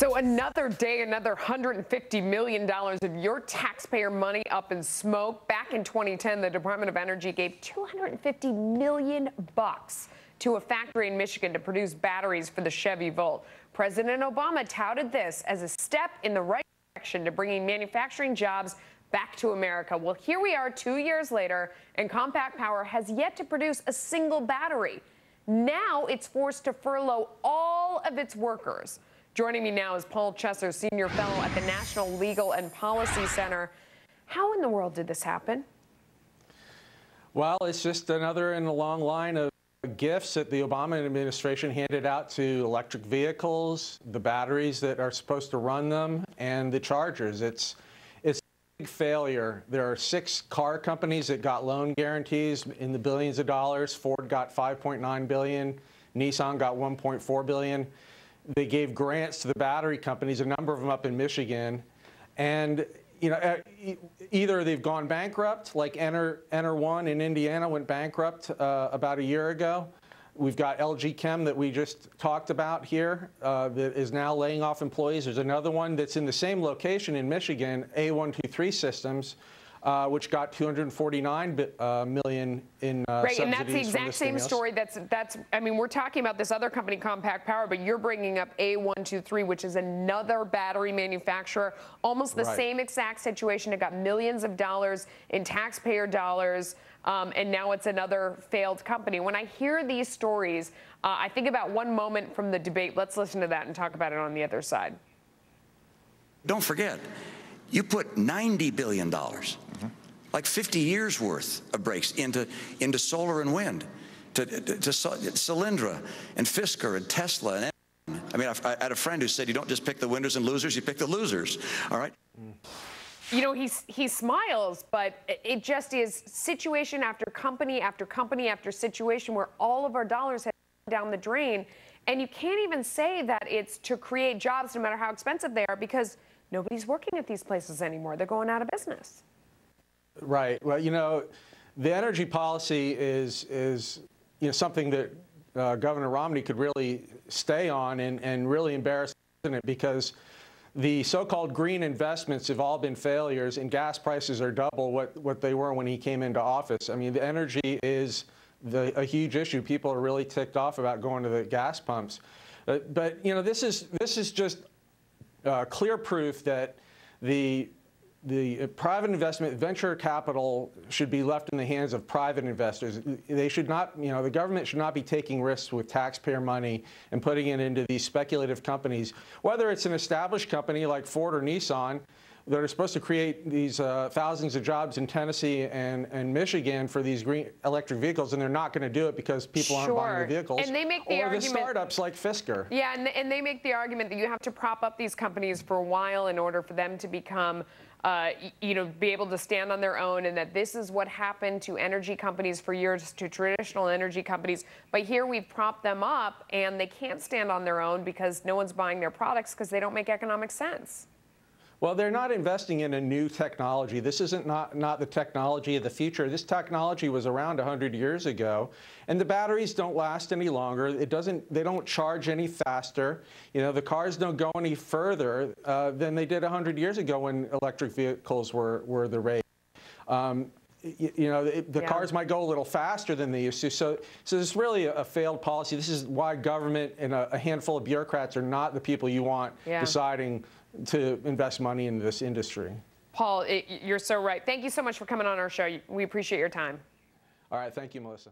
So another day, another $150 million of your taxpayer money up in smoke. Back in 2010, the Department of Energy gave $250 million to a factory in Michigan to produce batteries for the Chevy Volt. President Obama touted this as a step in the right direction to bringing manufacturing jobs back to America. Well, here we are 2 years later, and Compact Power has yet to produce a single battery. Now it's forced to furlough all of its workers. Joining me now is Paul Chesser, Senior Fellow at the National Legal and Policy Center. How in the world did this happen? Well, it's just another in a long line of gifts that the Obama administration handed out to electric vehicles, the batteries that are supposed to run them, and the chargers. It's a big failure. There are 6 car companies that got loan guarantees in the billions of dollars. Ford got $5.9 billion. Nissan got $1.4 billion. They gave grants to the battery companies, a number of them up in Michigan, and either they've gone bankrupt, like Ener1 in Indiana went bankrupt about a year ago. We've got LG Chem that we just talked about here that is now laying off employees. There's another one that's in the same location in Michigan, A123 Systems, which got $249 million in right, subsidies and that's the exact same stimulus. story. I mean, we're talking about this other company, Compact Power, but you're bringing up A123, which is another battery manufacturer, almost the same exact situation. It got millions of dollars in taxpayer dollars, and now it's another failed company. When I hear these stories, I think about one moment from the debate. Let's listen to that and talk about it on the other side. Don't forget, you put $90 billion, like 50 years worth of breaks into solar and wind, to Solyndra and Fisker and Tesla. And I mean, I had a friend who said, you don't just pick the winners and losers, you pick the losers, all right? You know, he smiles, but it just is situation after company after company after situation where all of our dollars have gone down the drain. And you can't even say that it's to create jobs no matter how expensive they are, because nobody's working at these places anymore. They're going out of business. Right. Well, you know, the energy policy is something that Governor Romney could really stay on and really embarrass the president, because the so-called green investments have all been failures, and gas prices are double what they were when he came into office. I mean, the energy is a huge issue. People are really ticked off about going to the gas pumps. But you know, this is just clear proof that the private investment, venture capital, should be left in the hands of private investors. They should not, the government should not be taking risks with taxpayer money and putting it into these speculative companies, whether it's an established company like Ford or Nissan that are supposed to create these thousands of jobs in Tennessee and Michigan for these green electric vehicles, and they're not going to do it because people aren't buying the vehicles. And they make the or argument, the startups like Fisker. Yeah, and they make the argument that you have to prop up these companies for a while in order for them to become, be able to stand on their own, and that this is what happened to energy companies for years, to traditional energy companies. But here we've propped them up, and they can't stand on their own because no one's buying their products because they don't make economic sense. Well, they're not investing in a new technology. This isn't not the technology of the future. This technology was around 100 years ago, and the batteries don't last any longer. They don't charge any faster. You know, the cars don't go any further than they did 100 years ago when electric vehicles were the rage. The cars might go a little faster than they used to. So it's really a failed policy. This is why government and a handful of bureaucrats are not the people you want deciding to invest money in this industry. Paul, you're so right. Thank you so much for coming on our show. We appreciate your time. All right. Thank you, Melissa.